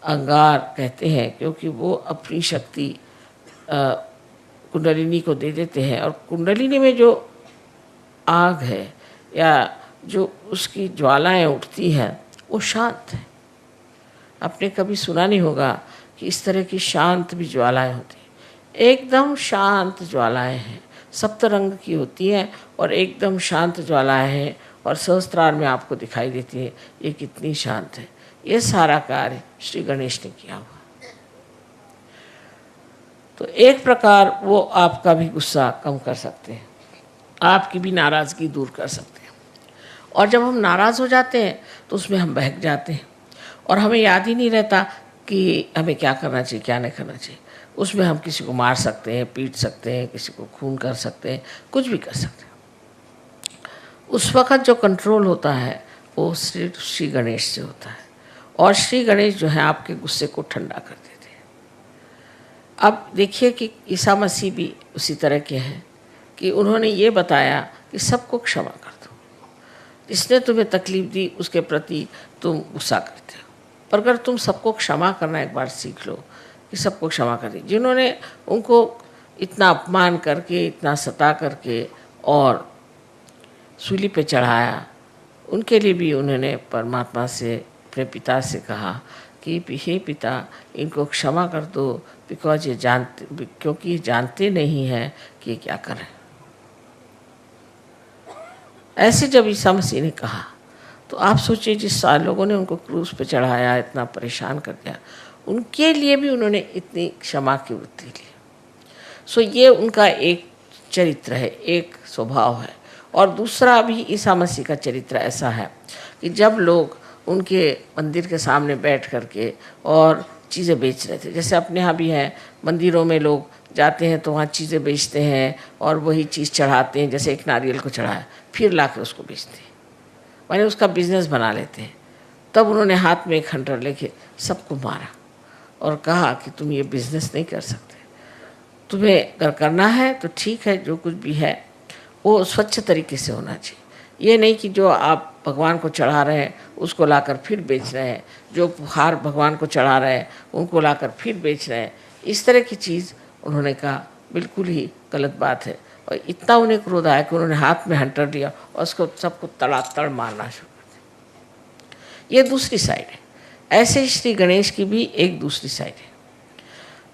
अंगार कहते हैं, क्योंकि वो अपनी शक्ति कुंडलिनी को दे देते हैं। और कुंडलिनी में जो आग है या जो उसकी ज्वालाएं उठती हैं वो शांत है। आपने कभी सुना नहीं होगा कि इस तरह की शांत भी ज्वालाएं होती हैं। एकदम शांत ज्वालाएं हैं, सप्तरंग की होती हैं और एकदम शांत ज्वालाएं हैं और सहस्त्रार में आपको दिखाई देती है ये कितनी शांत है। ये सारा कार्य श्री गणेश ने किया हुआ। तो एक प्रकार वो आपका भी गुस्सा कम कर सकते हैं, आपकी भी नाराज़गी दूर कर सकते हैं। और जब हम नाराज़ हो जाते हैं तो उसमें हम बहक जाते हैं और हमें याद ही नहीं रहता कि हमें क्या करना चाहिए क्या नहीं करना चाहिए। उसमें हम किसी को मार सकते हैं, पीट सकते हैं, किसी को खून कर सकते हैं, कुछ भी कर सकते हैं। उस वक़्त जो कंट्रोल होता है वो सिर्फ श्री गणेश से होता है और श्री गणेश जो है आपके गुस्से को ठंडा कर देते हैं। अब देखिए कि ईसा मसीह भी उसी तरह के हैं कि उन्होंने ये बताया कि सबको क्षमा कर दो। जिसने तुम्हें तकलीफ़ दी उसके प्रति तुम गुस्सा करते हो, पर अगर तुम सबको क्षमा करना एक बार सीख लो कि सबको क्षमा कर दी। जिन्होंने उनको इतना अपमान करके, इतना सता करके और सूली पे चढ़ाया, उनके लिए भी उन्होंने परमात्मा से, अपने पिता से कहा कि हे पिता इनको क्षमा कर दो, क्योंकि ये जानते नहीं हैं कि ये क्या करें। ऐसे जब ईसा मसीह ने कहा तो आप सोचिए जिस लोगों ने उनको क्रूस पे चढ़ाया, इतना परेशान कर दिया, उनके लिए भी उन्होंने इतनी क्षमा की वृत्ति ली। सो ये उनका एक चरित्र है, एक स्वभाव है। और दूसरा भी ईसा मसीह का चरित्र ऐसा है कि जब लोग उनके मंदिर के सामने बैठ करके और चीज़ें बेच रहे थे, जैसे अपने यहाँ भी हैं, मंदिरों में लोग जाते हैं तो वहाँ चीज़ें बेचते हैं और वही चीज़ चढ़ाते हैं, जैसे एक नारियल को चढ़ाया फिर ला कर उसको बेचते हैं, माने उसका बिजनेस बना लेते हैं। तब उन्होंने हाथ में एक खंडर लेके सबको मारा और कहा कि तुम ये बिजनेस नहीं कर सकते, तुम्हें अगर करना है तो ठीक है, जो कुछ भी है वो स्वच्छ तरीके से होना चाहिए। ये नहीं कि जो आप भगवान को चढ़ा रहे हैं उसको लाकर फिर बेच रहे हैं, जो हार भगवान को चढ़ा रहे हैं उनको लाकर फिर बेच रहे हैं। इस तरह की चीज़ उन्होंने कहा बिल्कुल ही गलत बात है। और इतना उन्हें क्रोध आया कि उन्होंने हाथ में हंटर लिया और उसको सबको तड़ातड़ मारना शुरू कर दिया। ये दूसरी साइड है। ऐसे ही श्री गणेश की भी एक दूसरी साइड है।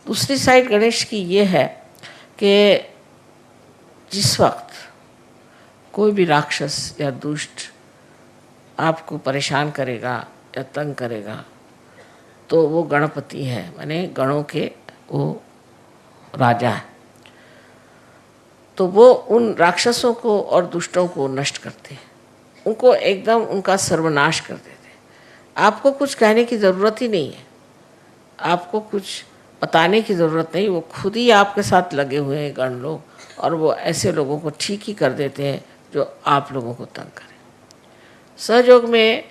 दूसरी साइड गणेश की ये है कि जिस वक्त कोई भी राक्षस या दुष्ट आपको परेशान करेगा या तंग करेगा तो वो गणपति है, माने गणों के वो राजा है, तो वो उन राक्षसों को और दुष्टों को नष्ट करते हैं, उनको एकदम उनका सर्वनाश कर देते हैं। आपको कुछ कहने की ज़रूरत ही नहीं है, आपको कुछ बताने की ज़रूरत नहीं, वो खुद ही आपके साथ लगे हुए हैं गण लोग, और वो ऐसे लोगों को ठीक ही कर देते हैं जो आप लोगों को तंग करें। सहयोग में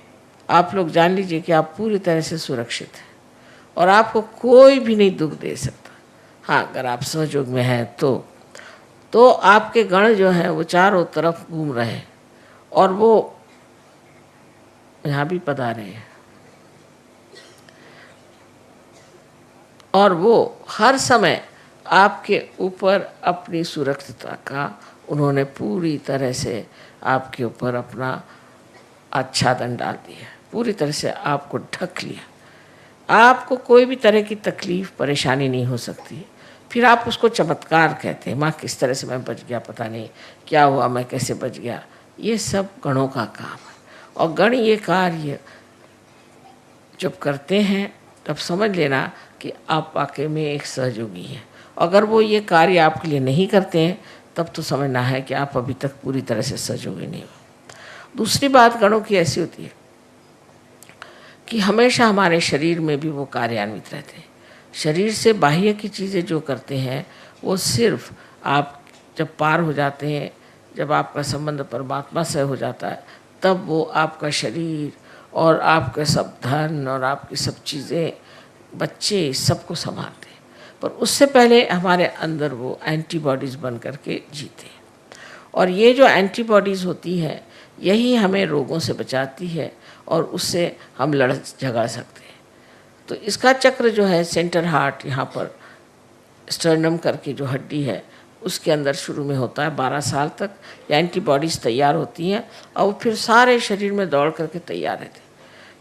आप लोग जान लीजिए कि आप पूरी तरह से सुरक्षित हैं और आपको कोई भी नहीं दुख दे सकता। हाँ, अगर आप सहयोग में हैं तो आपके गण जो हैं वो चारों तरफ घूम रहे हैं और वो यहाँ भी पधारे हैं और वो हर समय आपके ऊपर अपनी सुरक्षितता का उन्होंने पूरी तरह से आपके ऊपर अपना आच्छादन डाल दिया, पूरी तरह से आपको ढक लिया। आपको कोई भी तरह की तकलीफ़ परेशानी नहीं हो सकती। फिर आप उसको चमत्कार कहते हैं, माँ किस तरह से मैं बच गया, पता नहीं क्या हुआ, मैं कैसे बच गया। ये सब गणों का काम है और गण ये कार्य जब करते हैं तब समझ लेना कि आप वाकई में एक सहयोगी हैं। अगर वो ये कार्य आपके लिए नहीं करते हैं तब तो समझना है कि आप अभी तक पूरी तरह से सहयोगी नहीं हो। दूसरी बात गणों की ऐसी होती है कि हमेशा हमारे शरीर में भी वो कार्यान्वित रहते हैं। शरीर से बाह्य की चीज़ें जो करते हैं वो सिर्फ आप जब पार हो जाते हैं, जब आपका संबंध परमात्मा से हो जाता है, तब वो आपका शरीर और आपका सब धन और आपकी सब चीज़ें, बच्चे, सबको संभालते हैं। पर उससे पहले हमारे अंदर वो एंटीबॉडीज़ बन करके जीते हैं और ये जो एंटीबॉडीज़ होती हैं यही हमें रोगों से बचाती है और उससे हम लड़ झगड़ सकते हैं। तो इसका चक्र जो है सेंटर हार्ट, यहाँ पर स्टर्नम करके जो हड्डी है उसके अंदर शुरू में होता है। 12 साल तक एंटीबॉडीज़ तैयार होती हैं और वो फिर सारे शरीर में दौड़ करके तैयार रहते हैं।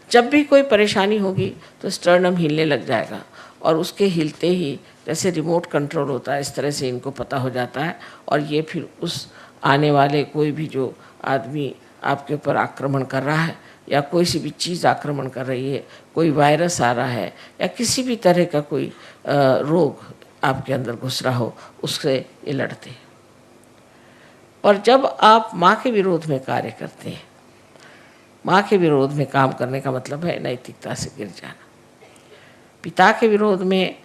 जब भी कोई परेशानी होगी तो स्टर्नम हिलने लग जाएगा और उसके हिलते ही जैसे रिमोट कंट्रोल होता है इस तरह से इनको पता हो जाता है और ये फिर उस आने वाले कोई भी जो आदमी आपके ऊपर आक्रमण कर रहा है या कोई सी भी चीज़ आक्रमण कर रही है, कोई वायरस आ रहा है या किसी भी तरह का कोई रोग आपके अंदर घुस रहा हो, उससे ये लड़ते हैं। और जब आप माँ के विरोध में कार्य करते हैं, माँ के विरोध में काम करने का मतलब है नैतिकता से गिर जाना। पिता के विरोध में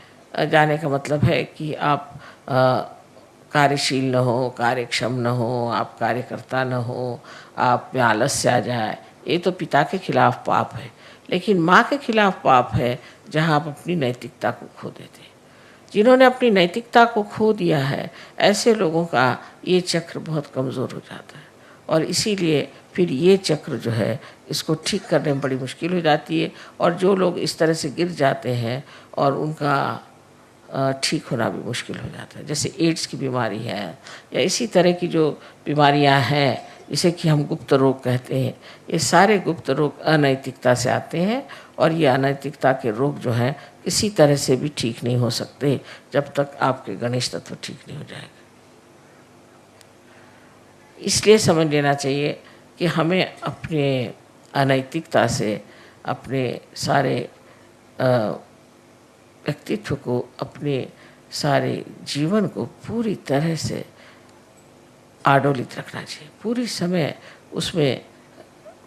जाने का मतलब है कि आप कार्यशील न हो, कार्यक्षम न हो, आप कार्यकर्ता न हो, आप में आलस्य आ जाए, ये तो पिता के खिलाफ पाप है। लेकिन माँ के खिलाफ पाप है जहाँ आप अपनी नैतिकता को खो देते हैं। जिन्होंने अपनी नैतिकता को खो दिया है, ऐसे लोगों का ये चक्र बहुत कमज़ोर हो जाता है और इसीलिए फिर ये चक्र जो है इसको ठीक करने में बड़ी मुश्किल हो जाती है। और जो लोग इस तरह से गिर जाते हैं और उनका ठीक होना भी मुश्किल हो जाता है, जैसे एड्स की बीमारी है या इसी तरह की जो बीमारियां हैं जिसे कि हम गुप्त रोग कहते हैं, ये सारे गुप्त रोग अनैतिकता से आते हैं और ये अनैतिकता के रोग जो हैं किसी तरह से भी ठीक नहीं हो सकते जब तक आपके गणेश तत्व ठीक नहीं हो जाएगा। इसलिए समझ लेना चाहिए कि हमें अपने अनैतिकता से अपने सारे व्यक्तित्व को, अपने सारे जीवन को पूरी तरह से आडोलित रखना चाहिए, पूरी समय उसमें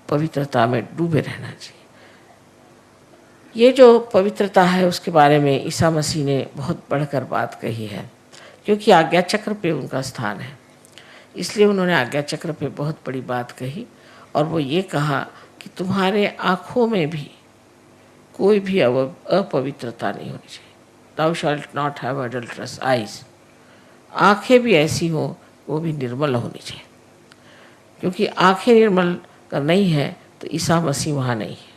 पवित्रता में डूबे रहना चाहिए। ये जो पवित्रता है उसके बारे में ईसा मसीह ने बहुत बढ़कर बात कही है, क्योंकि आज्ञा चक्र पे उनका स्थान है, इसलिए उन्होंने आज्ञा चक्र पे बहुत बड़ी बात कही और वो ये कहा कि तुम्हारे आँखों में भी कोई भी अपवित्रता नहीं होनी चाहिए। Thou shalt not have adulterous eyes। आँखें भी ऐसी हो, वो भी निर्मल होनी चाहिए, क्योंकि आँखें निर्मल कर नहीं है तो ईसा मसीह वहाँ नहीं है।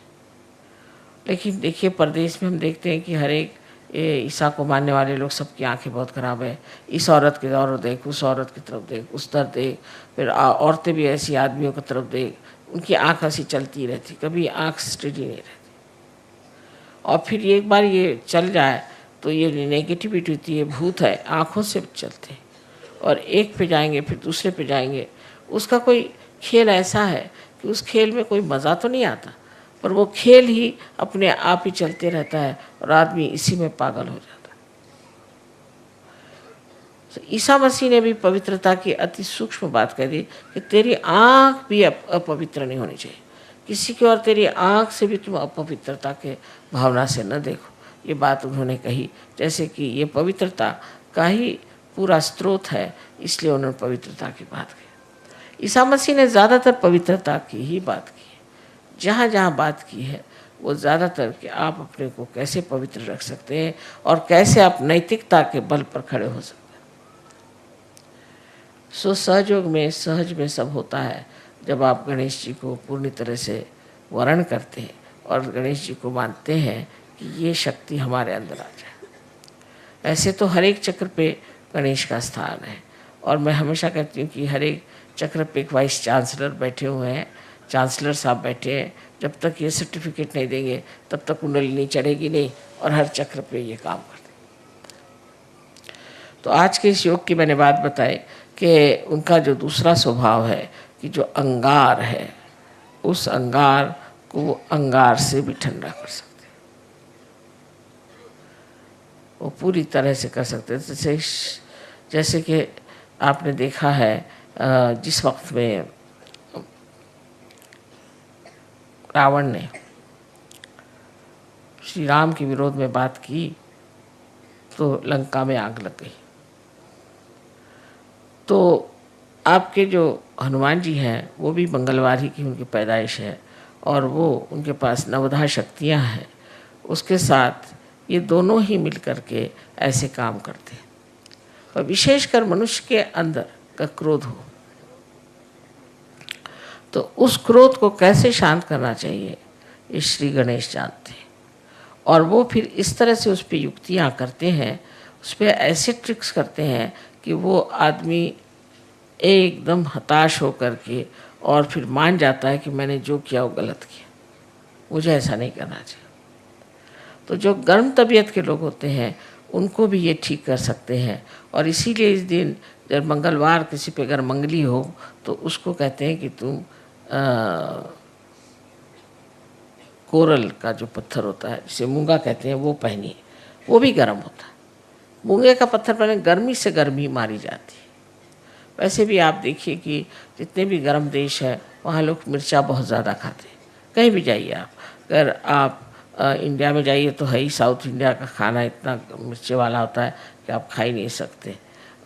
लेकिन देखिए परदेश में हम देखते हैं कि हर एक ईसा को मानने वाले लोग सबकी आंखें बहुत ख़राब है। इस औरत की तरफ देख, उस औरत की तरफ देख, उस तरफ देख, फिर औरतें भी ऐसी आदमियों की तरफ देख, उनकी आँख ऐसी चलती रहती, कभी आँख स्टेडी नहीं रहती। और फिर एक बार ये चल जाए तो ये नेगेटिविटी होती है, भूत है, आँखों से चलते हैं और एक पे जाएंगे फिर दूसरे पे जाएंगे। उसका कोई खेल ऐसा है कि उस खेल में कोई मज़ा तो नहीं आता, पर वो खेल ही अपने आप ही चलते रहता है और आदमी इसी में पागल हो जाता है। तो ईसा मसीह ने भी पवित्रता की अति सूक्ष्म बात कह दी कि तेरी आँख भी अपवित्र नहीं होनी चाहिए, किसी की और तेरी आँख से भी तुम अपवित्रता के भावना से न देखो। ये बात उन्होंने कही जैसे कि ये पवित्रता का ही पूरा स्रोत है, इसलिए उन्होंने पवित्रता की बात की। ईसा मसीह ने ज़्यादातर पवित्रता की ही बात की है। जहाँ जहाँ बात की है वो ज़्यादातर कि आप अपने को कैसे पवित्र रख सकते हैं और कैसे आप नैतिकता के बल पर खड़े हो सकते हैं। सो सहयोग में, सहज में सब होता है जब आप गणेश जी को पूर्ण तरह से वर्ण करते हैं और गणेश जी को मानते हैं कि ये शक्ति हमारे अंदर आ जाए। ऐसे तो हर एक चक्र पे गणेश का स्थान है और मैं हमेशा कहती हूँ कि हर एक चक्र पे एक वाइस चांसलर बैठे हुए हैं, चांसलर साहब बैठे हैं। जब तक ये सर्टिफिकेट नहीं देंगे तब तक कुंडली चढ़ेगी नहीं और हर चक्र पे ये काम करते। तो आज के इस योग की मैंने बात बताई कि उनका जो दूसरा स्वभाव है कि जो अंगार है, उस अंगार को वो अंगार से भी ठंडा कर सकते, वो पूरी तरह से कर सकते हैं। जैसे कि आपने देखा है जिस वक्त में रावण ने श्री राम के विरोध में बात की तो लंका में आग लग गई। तो आपके जो हनुमान जी हैं वो भी मंगलवार ही की उनकी पैदाइश है और वो उनके पास नवधा शक्तियाँ हैं, उसके साथ ये दोनों ही मिलकर के ऐसे काम करते हैं। और विशेषकर मनुष्य के अंदर का क्रोध हो तो उस क्रोध को कैसे शांत करना चाहिए ये श्री गणेश जानते हैं और वो फिर इस तरह से उस पर युक्तियाँ करते हैं, उस पर ऐसे ट्रिक्स करते हैं कि वो आदमी एकदम हताश हो कर के और फिर मान जाता है कि मैंने जो किया वो गलत किया, मुझे ऐसा नहीं करना चाहिए। तो जो गर्म तबीयत के लोग होते हैं उनको भी ये ठीक कर सकते हैं। और इसीलिए इस दिन जब मंगलवार किसी पे अगर मंगली हो तो उसको कहते हैं कि तुम कोरल का जो पत्थर होता है जिसे मूंगा कहते हैं वो पहनिए, वो भी गर्म होता है। मूंगे का पत्थर पहने, गर्मी से गर्मी मारी जाती है। वैसे भी आप देखिए कि जितने भी गर्म देश है वहाँ लोग मिर्चा बहुत ज़्यादा खाते हैं। कहीं भी जाइए आप, अगर आप इंडिया में जाइए तो है ही, साउथ इंडिया का खाना इतना मिर्चे वाला होता है कि आप खा ही नहीं सकते।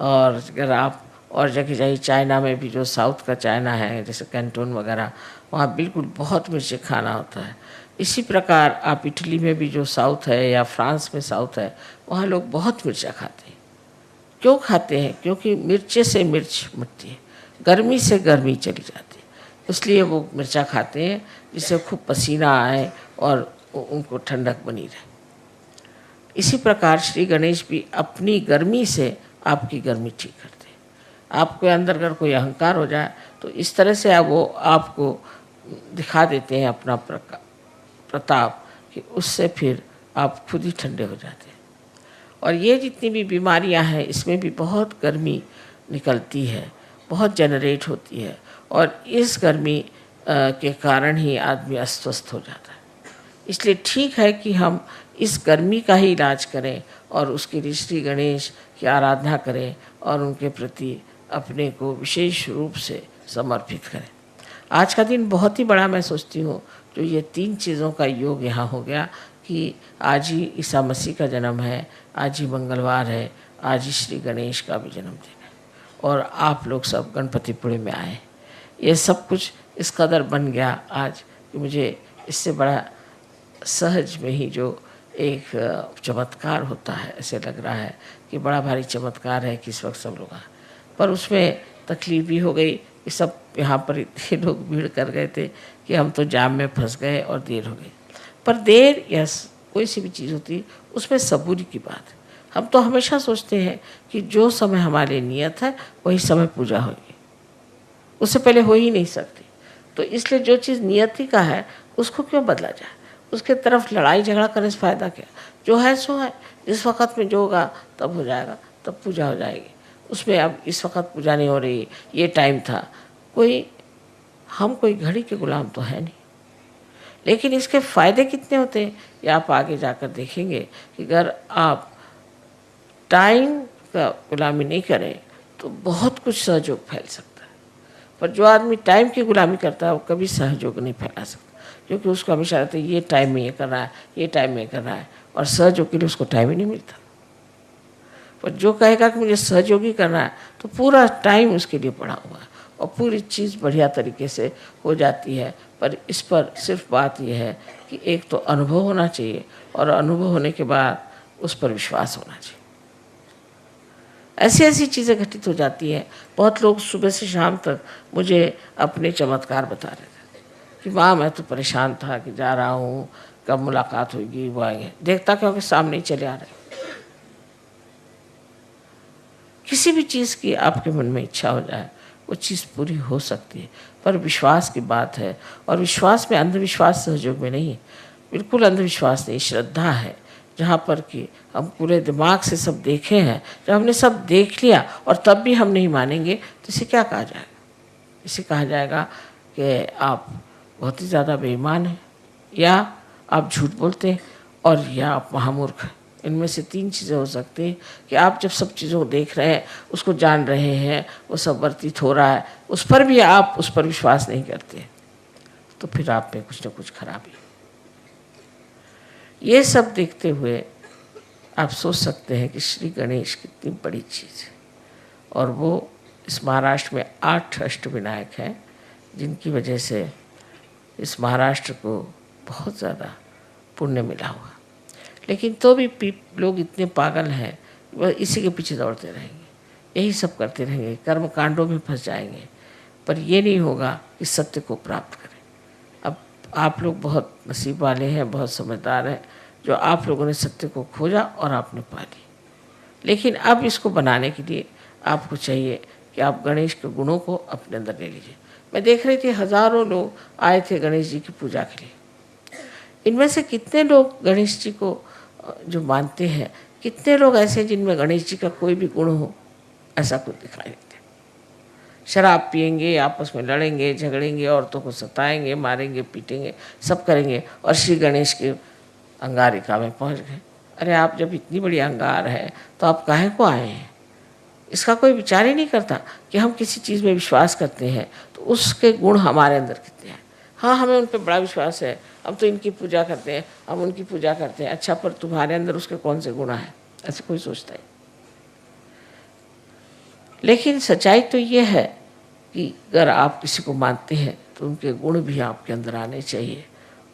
और अगर आप और जगह जाइए, चाइना में भी जो साउथ का चाइना है जैसे कैंटून वगैरह, वहाँ बिल्कुल बहुत मिर्ची खाना होता है। इसी प्रकार आप इटली में भी जो साउथ है या फ्रांस में साउथ है, वहाँ लोग बहुत मिर्चा खाते हैं। क्यों खाते हैं? क्योंकि मिर्चे से मिर्च मिटती है, गर्मी से गर्मी चली जाती है, इसलिए वो मिर्चा खाते हैं जिससे खूब पसीना आए और उनको ठंडक बनी रहे। इसी प्रकार श्री गणेश भी अपनी गर्मी से आपकी गर्मी ठीक करते हैं। आपके अंदर अगर कोई अहंकार हो जाए तो इस तरह से वो आपको दिखा देते हैं अपना प्रताप कि उससे फिर आप खुद ही ठंडे हो जाते हैं। और ये जितनी भी बीमारियां हैं इसमें भी बहुत गर्मी निकलती है, बहुत जनरेट होती है, और इस गर्मी के कारण ही आदमी अस्वस्थ हो जाता है। इसलिए ठीक है कि हम इस गर्मी का ही इलाज करें और उसके लिए श्री गणेश की आराधना करें और उनके प्रति अपने को विशेष रूप से समर्पित करें। आज का दिन बहुत ही बड़ा मैं सोचती हूँ, जो ये 3 चीज़ों का योग यहाँ हो गया कि आज ही ईसा मसीह का जन्म है, आज ही मंगलवार है, आज ही श्री गणेश का भी जन्मदिन है, और आप लोग सब गणपतिपुरे में आए। ये सब कुछ इस कदर बन गया आज कि मुझे इससे बड़ा सहज में ही जो एक चमत्कार होता है, ऐसे लग रहा है कि बड़ा भारी चमत्कार है कि इस वक्त सब लोग आए। पर उसमें तकलीफ भी हो गई कि सब यहाँ पर इतने लोग भीड़ कर गए थे कि हम तो जाम में फंस गए और देर हो गई। पर देर या कोई सी भी चीज़ होती है उसमें सबूरी की बात है। हम तो हमेशा सोचते हैं कि जो समय हमारे नियत है वही समय पूजा होगी, उससे पहले हो ही नहीं सकती। तो इसलिए जो चीज़ नियति का है उसको क्यों बदला जाए, उसके तरफ लड़ाई झगड़ा करने से फ़ायदा क्या। जो है सो है, जिस वक़्त में जो होगा तब हो जाएगा, तब पूजा हो जाएगी। उसमें अब इस वक्त पूजा नहीं हो रही, ये टाइम था, हम कोई घड़ी के गुलाम तो है नहीं। लेकिन इसके फ़ायदे कितने होते हैं ये आप आगे जाकर देखेंगे कि अगर आप टाइम का गुलामी नहीं करें तो बहुत कुछ सहयोग फैल सकता है। पर जो आदमी टाइम की गुलामी करता है वो कभी सहयोग नहीं फैला सकता, क्योंकि उसको हमेशा रहता है ये टाइम में ये करना है, ये टाइम में करना है, और सहयोग के लिए उसको टाइम ही नहीं मिलता। पर जो कहेगा कि मुझे सहयोगी करना है तो पूरा टाइम उसके लिए पड़ा हुआ है और पूरी चीज़ बढ़िया तरीके से हो जाती है। पर इस पर सिर्फ बात यह है कि एक तो अनुभव होना चाहिए, और अनुभव होने के बाद उस पर विश्वास होना चाहिए। ऐसी ऐसी चीज़ें घटित हो जाती हैं। बहुत लोग सुबह से शाम तक मुझे अपने चमत्कार बता रहे थे कि माँ मैं तो परेशान था कि जा रहा हूँ, कब मुलाकात होगी, वो आएंगे। देखता क्योंकि सामने ही चले आ रहे। किसी भी चीज़ की आपके मन में इच्छा हो जाए वो चीज़ पूरी हो सकती है, पर विश्वास की बात है। और विश्वास में अंधविश्वास सहयोग में नहीं, बिल्कुल अंधविश्वास नहीं, श्रद्धा है। जहाँ पर कि हम पूरे दिमाग से सब देखे हैं, जब हमने सब देख लिया और तब भी हम नहीं मानेंगे तो इसे क्या कहा जाएगा? इसे कहा जाएगा कि आप बहुत ही ज़्यादा बेईमान हैं, या आप झूठ बोलते हैं, और या आप महामूर्ख हैं। इनमें से 3 चीज़ें हो सकती हैं कि आप जब सब चीज़ों को देख रहे हैं, उसको जान रहे हैं, वो सब वर्तित हो रहा है, उस पर भी आप उस पर विश्वास नहीं करते, तो फिर आप में कुछ न कुछ खराबी। ये सब देखते हुए आप सोच सकते हैं कि श्री गणेश कितनी बड़ी चीज़ है। और वो इस महाराष्ट्र में 8 अष्टविनायक हैं, जिनकी वजह से इस महाराष्ट्र को बहुत ज़्यादा पुण्य मिला हुआ। लेकिन तो भी लोग इतने पागल हैं, वह इसी के पीछे दौड़ते रहेंगे, यही सब करते रहेंगे, कर्म कांडों में फंस जाएंगे, पर ये नहीं होगा कि सत्य को प्राप्त करें। अब आप लोग बहुत नसीब वाले हैं, बहुत समझदार हैं, जो आप लोगों ने सत्य को खोजा और आपने पा ली। लेकिन अब इसको बनाने के लिए आपको चाहिए कि आप गणेश के गुणों को अपने अंदर ले लीजिए। मैं देख रही थी हज़ारों लोग आए थे गणेश जी की पूजा के लिए। इनमें से कितने लोग गणेश जी को जो मानते हैं, कितने लोग ऐसे हैं जिनमें गणेश जी का कोई भी गुण हो, ऐसा कुछ दिखाई नहीं देता। शराब पिएंगे, आपस में लड़ेंगे झगड़ेंगे, औरतों को सताएंगे, मारेंगे पीटेंगे, सब करेंगे, और श्री गणेश के अंगारिका में पहुंच गए। अरे आप जब इतनी बड़ी अंगार है तो आप काहे को आए हैं? इसका कोई विचार ही नहीं करता कि हम किसी चीज़ में विश्वास करते हैं तो उसके गुण हमारे अंदर कितने हैं। हाँ, हमें उन पर बड़ा विश्वास है, हम तो इनकी पूजा करते हैं, हम उनकी पूजा करते हैं। अच्छा, पर तुम्हारे अंदर उसके कौन से गुण हैं? ऐसे कोई सोचता है। लेकिन सच्चाई तो ये है कि अगर आप किसी को मानते हैं तो उनके गुण भी आपके अंदर आने चाहिए,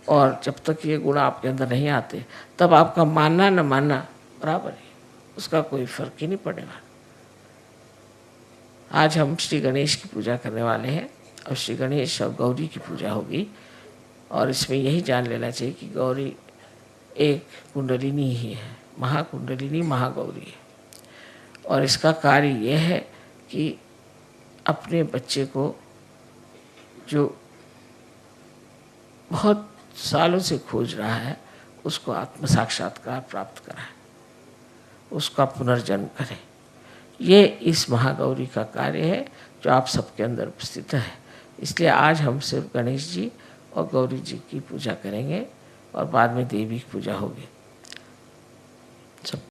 और जब तक ये गुण आपके अंदर नहीं आते तब आपका मानना न मानना बराबर है, उसका कोई फर्क ही नहीं पड़ने वाला। आज हम श्री गणेश की पूजा करने वाले हैं, और श्री गणेश और गौरी की पूजा होगी, और इसमें यही जान लेना चाहिए कि गौरी एक कुंडलिनी ही है, महाकुंडलिनी महागौरी है। और इसका कार्य यह है कि अपने बच्चे को जो बहुत सालों से खोज रहा है उसको आत्म साक्षात्कार प्राप्त कराए, उसका पुनर्जन्म करें। ये इस महागौरी का कार्य है जो आप सबके अंदर उपस्थित है। इसलिए आज हम सिर्फ गणेश जी और गौरी जी की पूजा करेंगे, और बाद में देवी की पूजा होगी। सब